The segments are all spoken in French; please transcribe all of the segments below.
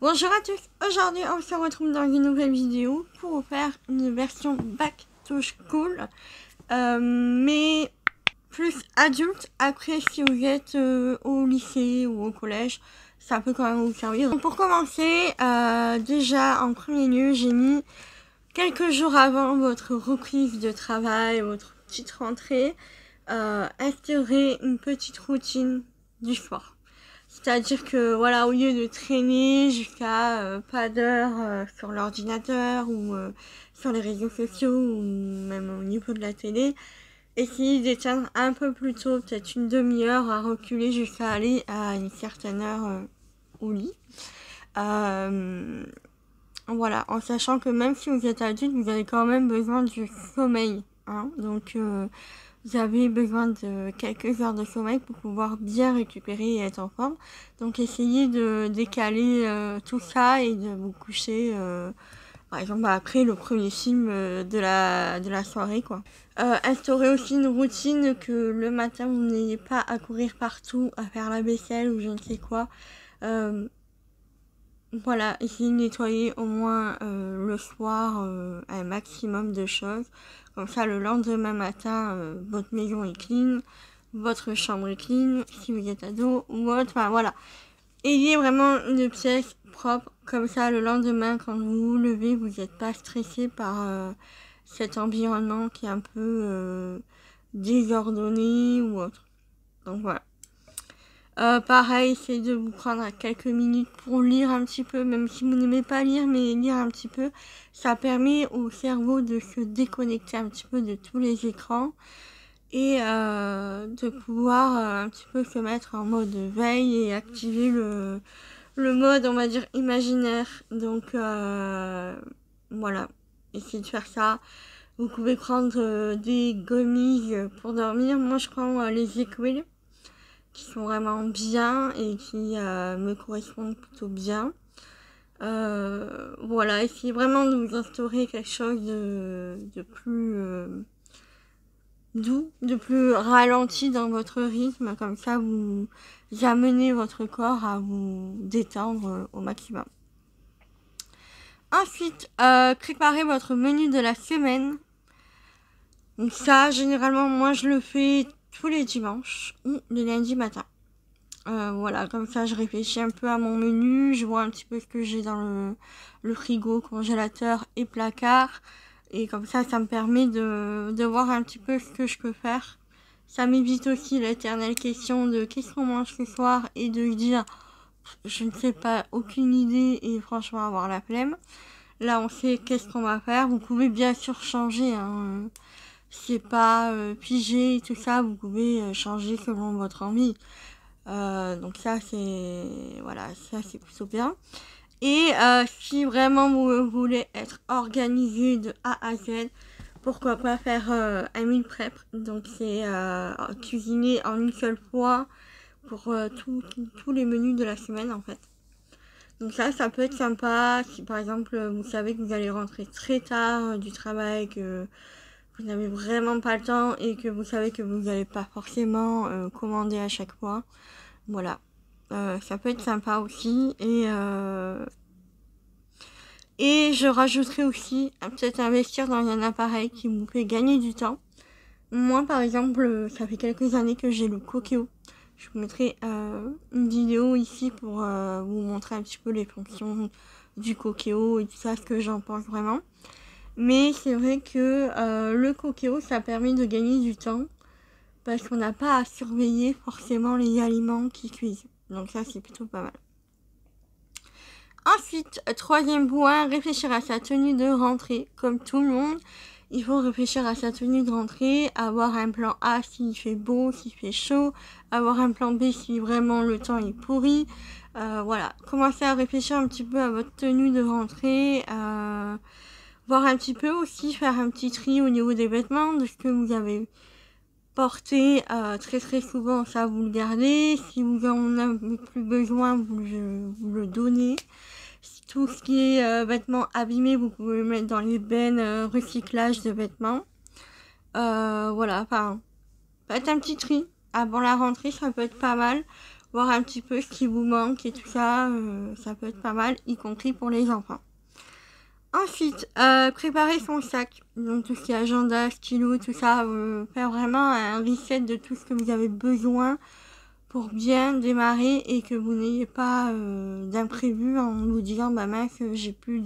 Bonjour à tous, aujourd'hui on se retrouve dans une nouvelle vidéo pour vous faire une version back to school, mais plus adulte. Après, si vous êtes au lycée ou au collège, ça peut quand même vous servir. Donc pour commencer, déjà en premier lieu, j'ai mis quelques jours avant votre reprise de travail, votre petite rentrée, instaurer une petite routine du sport. C'est-à-dire que voilà, au lieu de traîner jusqu'à pas d'heure sur l'ordinateur ou sur les réseaux sociaux ou même au niveau de la télé, essayez d'éteindre un peu plus tôt, peut-être une demi-heure à reculer jusqu'à aller à une certaine heure au lit. Voilà, en sachant que même si vous êtes adulte, vous avez quand même besoin du sommeil. Hein, donc vous avez besoin de quelques heures de sommeil pour pouvoir bien récupérer et être en forme. Donc essayez de décaler tout ça et de vous coucher par exemple après le premier film de la soirée quoi. Instaurez aussi une routine que le matin vous n'ayez pas à courir partout, à faire la vaisselle ou je ne sais quoi. Voilà, essayez de nettoyer au moins le soir un maximum de choses. Comme ça, le lendemain matin, votre maison est clean, votre chambre est clean, si vous êtes ado ou autre. Enfin, voilà. Ayez vraiment une pièce propre. Comme ça, le lendemain, quand vous vous levez, vous n'êtes pas stressé par cet environnement qui est un peu désordonné ou autre. Donc voilà. Pareil, essayez de vous prendre quelques minutes pour lire un petit peu, même si vous n'aimez pas lire, mais lire un petit peu, ça permet au cerveau de se déconnecter un petit peu de tous les écrans et de pouvoir un petit peu se mettre en mode veille et activer le mode, on va dire, imaginaire. Donc voilà, essayez de faire ça. Vous pouvez prendre des gummies pour dormir. Moi, je prends les Equil, qui sont vraiment bien et qui me correspondent plutôt bien. Voilà, essayez vraiment de vous instaurer quelque chose de plus doux, de plus ralenti dans votre rythme. Comme ça, vous amenez votre corps à vous détendre au maximum. Ensuite, préparez votre menu de la semaine. Donc ça, généralement, moi, je le fais tous les dimanches ou les lundis matin. Voilà, comme ça je réfléchis un peu à mon menu, je vois un petit peu ce que j'ai dans le frigo, congélateur et placard. Et comme ça me permet de voir un petit peu ce que je peux faire. Ça m'évite aussi l'éternelle question de qu'est-ce qu'on mange ce soir et de dire je ne sais pas, aucune idée et franchement avoir la flemme. Là on sait qu'est-ce qu'on va faire. Vous pouvez bien sûr changer, hein. C'est pas pigé et tout ça, vous pouvez changer selon votre envie. Donc ça c'est voilà, ça c'est plutôt bien. Et si vraiment vous voulez être organisé de A à Z, pourquoi pas faire un meal prep. Donc c'est cuisiner en une seule fois pour tous les menus de la semaine en fait. Donc ça peut être sympa si par exemple vous savez que vous allez rentrer très tard du travail, que vous n'avez vraiment pas le temps et que vous savez que vous n'allez pas forcément commander à chaque fois. Voilà, ça peut être sympa aussi. Et je rajouterai aussi peut-être investir dans un appareil qui vous fait gagner du temps. Moi par exemple, ça fait quelques années que j'ai le Cookéo. Je vous mettrai une vidéo ici pour vous montrer un petit peu les fonctions du Cookéo et tout ça, ce que j'en pense vraiment. Mais c'est vrai que le Cookéo, ça permet de gagner du temps parce qu'on n'a pas à surveiller forcément les aliments qui cuisent. Donc ça, c'est plutôt pas mal. Ensuite, troisième point, réfléchir à sa tenue de rentrée. Comme tout le monde, il faut réfléchir à sa tenue de rentrée, avoir un plan A s'il fait beau, s'il fait chaud, avoir un plan B si vraiment le temps est pourri. Voilà, commencez à réfléchir un petit peu à votre tenue de rentrée, voir un petit peu aussi, faire un petit tri au niveau des vêtements, de ce que vous avez porté très souvent, ça vous le gardez. Si vous en avez plus besoin, vous le donnez. Tout ce qui est vêtements abîmés, vous pouvez le mettre dans les bennes recyclage de vêtements. Voilà, enfin, faites un petit tri avant la rentrée, ça peut être pas mal. voir un petit peu ce qui vous manque et tout ça, ça peut être pas mal, y compris pour les enfants. Ensuite, préparer son sac, donc tout ce qui est agenda, stylo, tout ça, faire vraiment un reset de tout ce que vous avez besoin pour bien démarrer et que vous n'ayez pas d'imprévu en vous disant bah mince, j'ai plus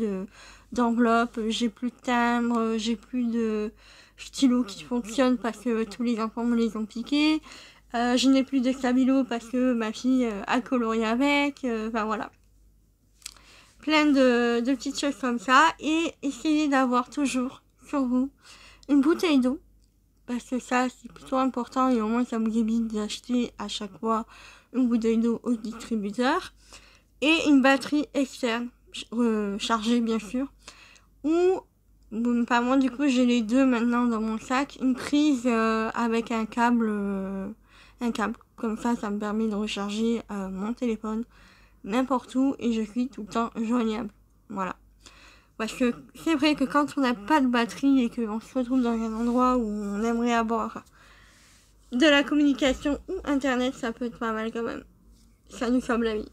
d'enveloppe, j'ai plus de timbre, j'ai plus de stylo qui fonctionne parce que tous les enfants me les ont piqués, je n'ai plus de stabilo parce que ma fille a colorié avec, enfin voilà. Plein de petites choses comme ça et essayez d'avoir toujours sur vous une bouteille d'eau parce que ça c'est plutôt important et au moins ça vous évite d'acheter à chaque fois une bouteille d'eau au distributeur et une batterie externe chargée bien sûr ou bon, pas moi du coup j'ai les deux maintenant dans mon sac, une prise avec un câble comme ça me permet de recharger mon téléphone n'importe où et je suis tout le temps joignable. Voilà. Parce que c'est vrai que quand on n'a pas de batterie et qu'on se retrouve dans un endroit où on aimerait avoir de la communication ou internet, ça peut être pas mal quand même. Ça nous sauve la vie.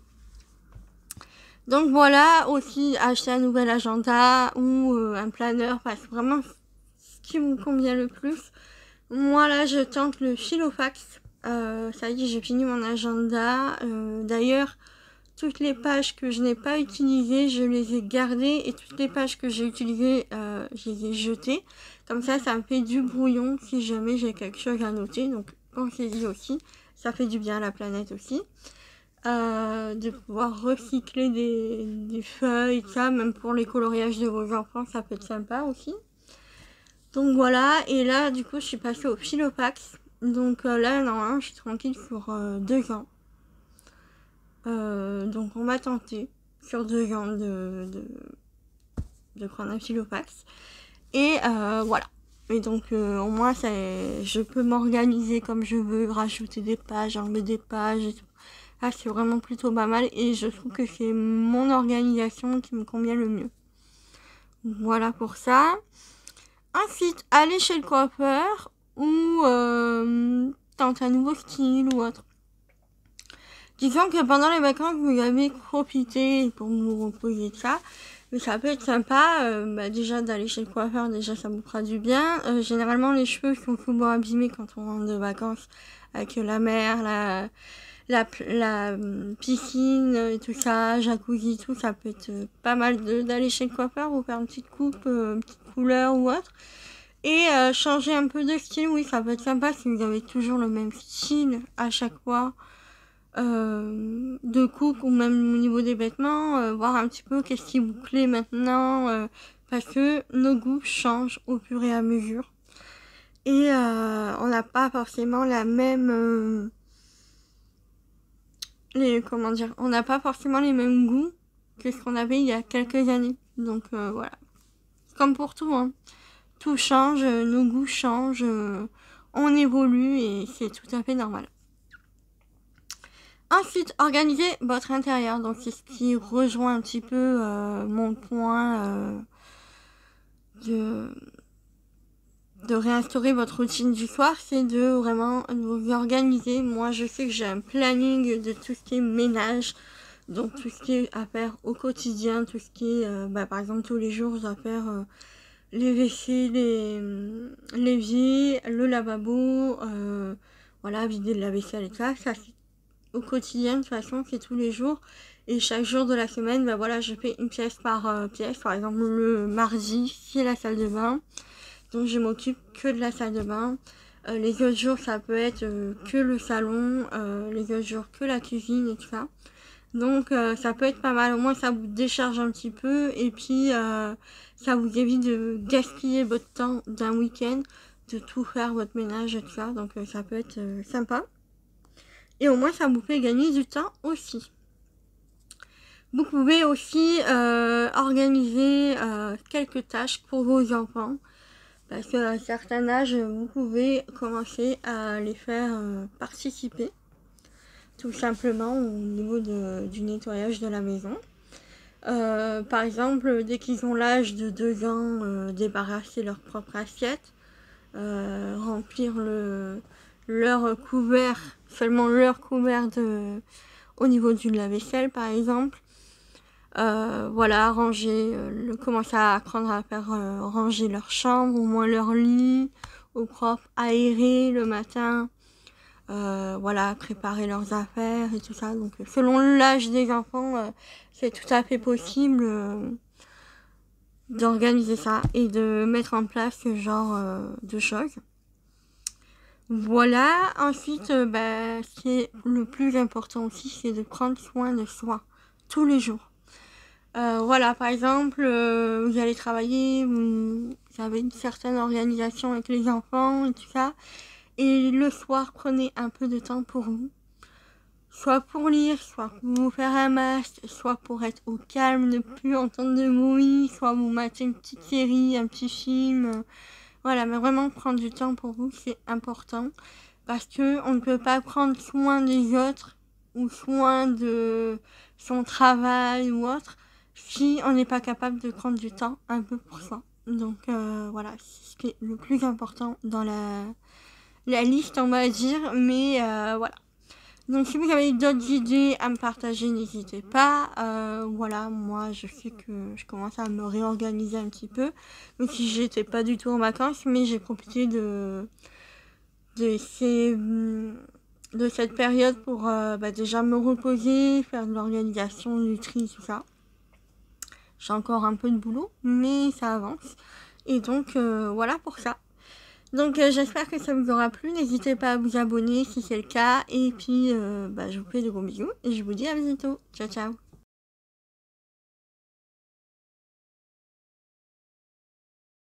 Donc voilà, aussi acheter un nouvel agenda ou un planeur, parce que vraiment ce qui vous convient le plus. Moi là je tente le Filofax. Ça y est, j'ai fini mon agenda. D'ailleurs, toutes les pages que je n'ai pas utilisées, je les ai gardées et toutes les pages que j'ai utilisées, je les ai jetées. Comme ça me fait du brouillon si jamais j'ai quelque chose à noter. Donc pensez-y aussi, ça fait du bien à la planète aussi. De pouvoir recycler des feuilles, ça, même pour les coloriages de vos enfants, ça peut être sympa aussi. Donc voilà, et là du coup je suis passée au Filofax. Donc là normalement je suis tranquille sur 2 ans. Donc on m'a tenté sur 2 ans de prendre un Filofax. Et voilà. Et donc au moins je peux m'organiser comme je veux, rajouter des pages, enlever des pages et tout. Ah, c'est vraiment plutôt pas mal et je trouve que c'est mon organisation qui me convient le mieux. Voilà pour ça. Ensuite, aller chez le coiffeur ou tenter un nouveau style ou autre. Disons que pendant les vacances, vous avez profité pour vous reposer de ça. Mais ça peut être sympa, déjà d'aller chez le coiffeur, déjà ça vous fera du bien. Généralement, les cheveux sont souvent abîmés quand on rentre de vacances avec la mer, la piscine et tout ça, jacuzzi, tout. Ça peut être pas mal d'aller chez le coiffeur ou faire une petite coupe, une petite couleur ou autre. Et changer un peu de style, oui, ça peut être sympa si vous avez toujours le même style à chaque fois. De coupe ou même au niveau des vêtements, voir un petit peu qu'est-ce qui vous plaît maintenant, parce que nos goûts changent au fur et à mesure et on n'a pas forcément la même on n'a pas forcément les mêmes goûts que ce qu'on avait il y a quelques années. Donc voilà, comme pour tout, hein. Tout change, nos goûts changent, on évolue et c'est tout à fait normal. Ensuite, organisez votre intérieur. Donc, c'est ce qui rejoint un petit peu mon point de réinstaurer votre routine du soir. C'est de vraiment vous organiser. Moi, je sais que j'ai un planning de tout ce qui est ménage. Donc, tout ce qui est à faire au quotidien. Tout ce qui est, par exemple, tous les jours, je dois faire les WC, l'évier, le lavabo. Voilà, vider la vaisselle et ça. Ça, au quotidien, de toute façon, c'est tous les jours. Et chaque jour de la semaine, voilà, je fais une pièce par pièce. Par exemple, le mardi, c'est la salle de bain. Donc, je m'occupe que de la salle de bain. Les autres jours, ça peut être que le salon. Les autres jours, que la cuisine et tout ça. Donc, ça peut être pas mal. Au moins, ça vous décharge un petit peu. Et puis, ça vous évite de gaspiller votre temps d'un week-end, de tout faire, votre ménage et tout ça. Donc, ça peut être sympa. Et au moins, ça vous fait gagner du temps aussi. Vous pouvez aussi organiser quelques tâches pour vos enfants. Parce qu'à un certain âge, vous pouvez commencer à les faire participer. Tout simplement au niveau du nettoyage de la maison. Par exemple, dès qu'ils ont l'âge de 2 ans, débarrasser leur propre assiette. Remplir leur couvert, seulement leur couvert au niveau du lave-vaisselle par exemple. Voilà, ranger, commencer à apprendre à faire ranger leur chambre, au moins leur lit, au propre, aérer le matin, voilà, préparer leurs affaires et tout ça. Donc selon l'âge des enfants, c'est tout à fait possible d'organiser ça et de mettre en place ce genre de choses. Voilà, ensuite, ce qui est le plus important aussi, c'est de prendre soin de soi tous les jours. Voilà, par exemple, vous allez travailler, vous avez une certaine organisation avec les enfants et tout ça, et le soir, prenez un peu de temps pour vous. Soit pour lire, soit pour vous faire un masque, soit pour être au calme, ne plus entendre de bruit, soit vous mater une petite série, un petit film. Voilà, mais vraiment prendre du temps pour vous, c'est important. Parce que on ne peut pas prendre soin des autres ou soin de son travail ou autre si on n'est pas capable de prendre du temps un peu pour soi. Donc voilà, c'est ce qui est le plus important dans la liste, on va dire. Mais voilà. Donc si vous avez d'autres idées à me partager, n'hésitez pas. Voilà, moi je sais que je commence à me réorganiser un petit peu. Donc si j'étais pas du tout en vacances, mais j'ai profité de cette période pour déjà me reposer, faire de l'organisation, du tri, tout ça. J'ai encore un peu de boulot, mais ça avance. Et donc voilà pour ça. Donc j'espère que ça vous aura plu. N'hésitez pas à vous abonner si c'est le cas. Et puis je vous fais de gros bisous et je vous dis à bientôt. Ciao ciao.